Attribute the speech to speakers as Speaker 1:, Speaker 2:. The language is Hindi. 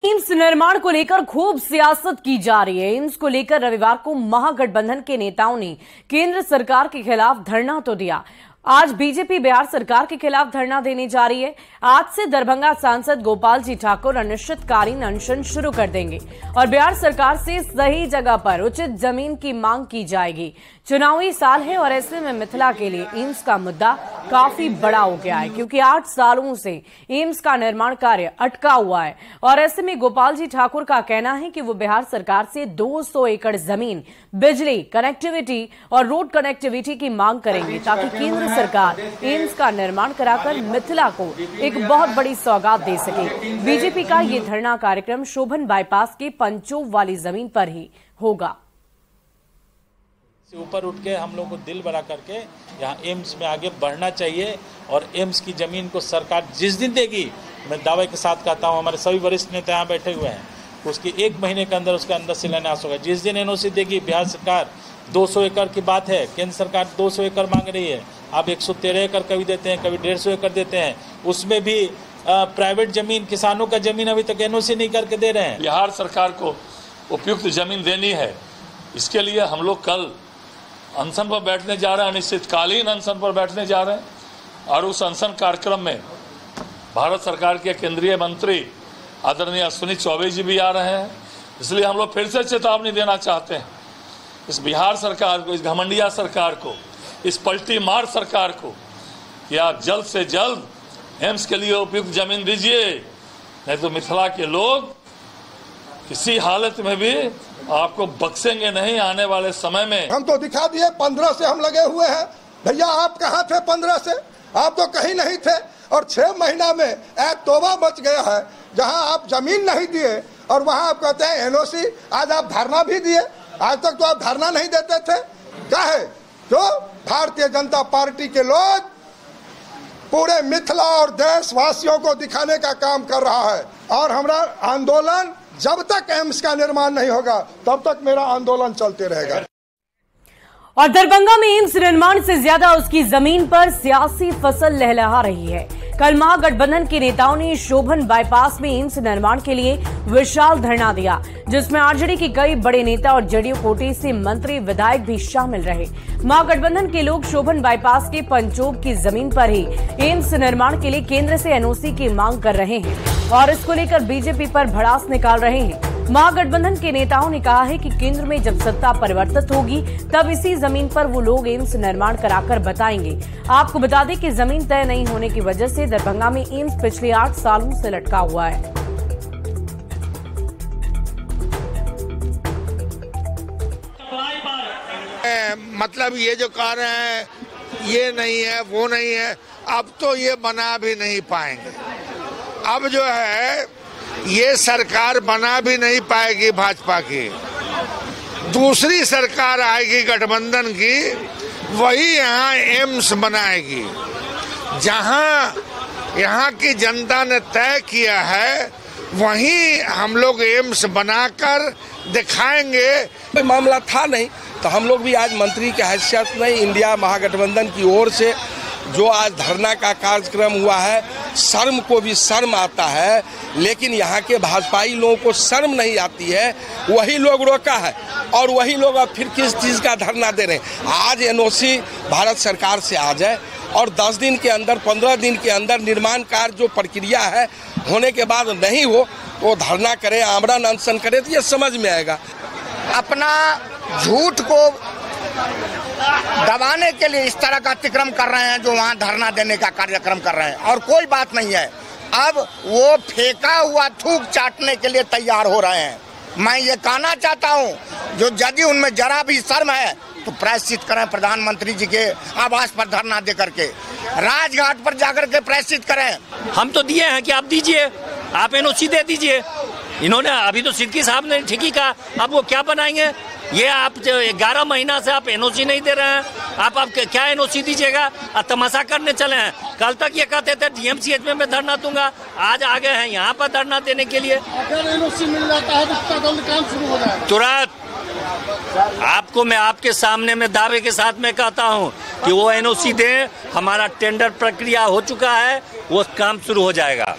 Speaker 1: एम्स निर्माण को लेकर खूब सियासत की जा रही है। एम्स को लेकर रविवार को महागठबंधन के नेताओं ने केंद्र सरकार के खिलाफ धरना तो दिया। आज बीजेपी बिहार सरकार के खिलाफ धरना देने जा रही है। आज से दरभंगा सांसद गोपाल जी ठाकुर अनिश्चितकालीन अनशन शुरू कर देंगे और बिहार सरकार से सही जगह पर उचित जमीन की मांग की जाएगी। चुनावी साल है और ऐसे में मिथिला के लिए एम्स का मुद्दा काफी बड़ा हो गया है, क्योंकि 8 सालों से एम्स का निर्माण कार्य अटका हुआ है और ऐसे में गोपाल जी ठाकुर का कहना है कि वो बिहार सरकार से 200 एकड़ जमीन, बिजली कनेक्टिविटी और रोड कनेक्टिविटी की मांग करेंगे, ताकि केंद्र सरकार एम्स का निर्माण कराकर मिथिला को एक बहुत बड़ी सौगात दे सके। बीजेपी का ये धरना कार्यक्रम शोभन बाईपास के पंचोव वाली जमीन पर ही होगा।
Speaker 2: से ऊपर उठ के हम लोग को दिल बड़ा करके यहाँ एम्स में आगे बढ़ना चाहिए और एम्स की जमीन को सरकार जिस दिन देगी, मैं दावे के साथ कहता हूँ, हमारे सभी वरिष्ठ नेता यहाँ बैठे हुए हैं, उसके 1 महीने के अंदर उसका अंदर शिलान्यास होगा। जिस दिन एनओसी देगी बिहार सरकार, 200 एकड़ की बात है, केंद्र सरकार 200 एकड़ मांग रही है, आप 113 एकड़ कभी देते हैं, कभी 150 एकड़ देते हैं, उसमें भी प्राइवेट जमीन, किसानों का जमीन अभी तक एनओसी नहीं करके दे रहे हैं।
Speaker 3: बिहार सरकार को उपयुक्त जमीन देनी है, इसके लिए हम लोग कल अनशन पर बैठने जा रहे हैं, अनिश्चितकालीन अनशन पर बैठने जा रहे हैं और उस अनशन कार्यक्रम में भारत सरकार के केंद्रीय मंत्री आदरणीय अश्विनी चौबे जी भी आ रहे हैं। इसलिए हम लोग फिर से चेतावनी देना चाहते हैं इस बिहार सरकार को, इस घमंडिया सरकार को, इस पलटी मार सरकार को कि आप जल्द से जल्द एम्स के लिए उपयुक्त जमीन दीजिए, नहीं तो मिथिला के लोग किसी हालत में भी आपको बख्शेंगे नहीं। आने वाले समय में
Speaker 4: हम तो दिखा दिए, 15 से हम लगे हुए हैं। भैया आप कहाँ थे 15 से? आप तो कहीं नहीं थे और 6 महीना में एक तोबा मच गया है, जहां आप जमीन नहीं दिए और वहां आप कहते हैं एनओसी। आज आप धरना भी दिए, आज तक तो आप धरना नहीं देते थे। क्या है जो भारतीय जनता पार्टी के लोग पूरे मिथिला और देशवासियों को दिखाने का काम कर रहा है और हमारा आंदोलन जब तक एम्स का निर्माण नहीं होगा तब तक मेरा आंदोलन चलते रहेगा।
Speaker 1: और दरभंगा में एम्स निर्माण से ज्यादा उसकी जमीन पर सियासी फसल लहलहा रही है। कल महागठबंधन के नेताओं ने शोभन बाईपास में एम्स निर्माण के लिए विशाल धरना दिया, जिसमें आरजेडी के कई बड़े नेता और जेडीयू कोटे से मंत्री, विधायक भी शामिल रहे। महागठबंधन के लोग शोभन बाईपास के पंचोव की जमीन पर ही एम्स निर्माण के लिए केंद्र से एनओसी की मांग कर रहे हैं और इसको लेकर बीजेपी पर भड़ास निकाल रहे हैं। महागठबंधन के नेताओं ने कहा है कि केंद्र में जब सत्ता परिवर्तित होगी तब इसी जमीन पर वो लोग एम्स निर्माण कराकर बताएंगे। आपको बता दें कि जमीन तय नहीं होने की वजह से दरभंगा में एम्स पिछले 8 सालों से लटका हुआ है।
Speaker 5: मतलब ये जो कह रहे हैं ये नहीं है, वो नहीं है, अब तो ये बना भी नहीं पाएंगे। अब जो है ये सरकार बना भी नहीं पाएगी भाजपा की, दूसरी सरकार आएगी गठबंधन की, वही यहाँ एम्स बनाएगी। जहाँ यहाँ की जनता ने तय किया है वहीं हम लोग एम्स बनाकर दिखाएंगे।
Speaker 6: कोई मामला था नहीं तो हम लोग भी आज मंत्री की हैसियत में इंडिया महागठबंधन की ओर से जो आज धरना का कार्यक्रम हुआ है, शर्म को भी शर्म आता है, लेकिन यहाँ के भाजपाई लोगों को शर्म नहीं आती है। वही लोग रोका है और वही लोग अब फिर किस चीज़ का धरना दे रहे हैं। आज एनओसी भारत सरकार से आ जाए और 10 दिन के अंदर, 15 दिन के अंदर निर्माण कार्य जो प्रक्रिया है होने के बाद नहीं हो तो धरना करे, आमरण अनशन करे, तो ये समझ में आएगा।
Speaker 7: अपना झूठ को दबाने के लिए इस तरह का अतिक्रम कर रहे हैं, जो वहाँ धरना देने का कार्यक्रम कर रहे हैं और कोई बात नहीं है। अब वो फेंका हुआ थूक चाटने के लिए तैयार हो रहे हैं। मैं ये कहना चाहता हूँ, जो यदि उनमें जरा भी शर्म है तो प्रायश्चित करें, प्रधानमंत्री जी के आवास पर धरना दे करके, राजघाट पर जाकर के प्रायश्चित करें।
Speaker 8: हम तो दिए हैं कि आप दीजिए, आप एनओसी दे दीजिए। इन्होंने अभी तो सिद्दीकी साहब ने ठीक ही कहा, अब वो क्या बनाएंगे? ये आप 11 महीना से आप एनओसी नहीं दे रहे हैं, आप क्या एनओसी दीजिएगा? तमाशा करने चले हैं। कल तक ये कहते थे डीएमसीएच में मैं धरना दूंगा, आज आ गए हैं यहाँ पर धरना देने के लिए।
Speaker 9: अगर एनओसी मिल जाता है तो उसका जल्द काम शुरू हो जाएगा
Speaker 8: तुरंत। आपको मैं आपके सामने में दावे के साथ में कहता हूँ कि वो एनओसी दें, हमारा टेंडर प्रक्रिया हो चुका है, वो काम शुरू हो जाएगा।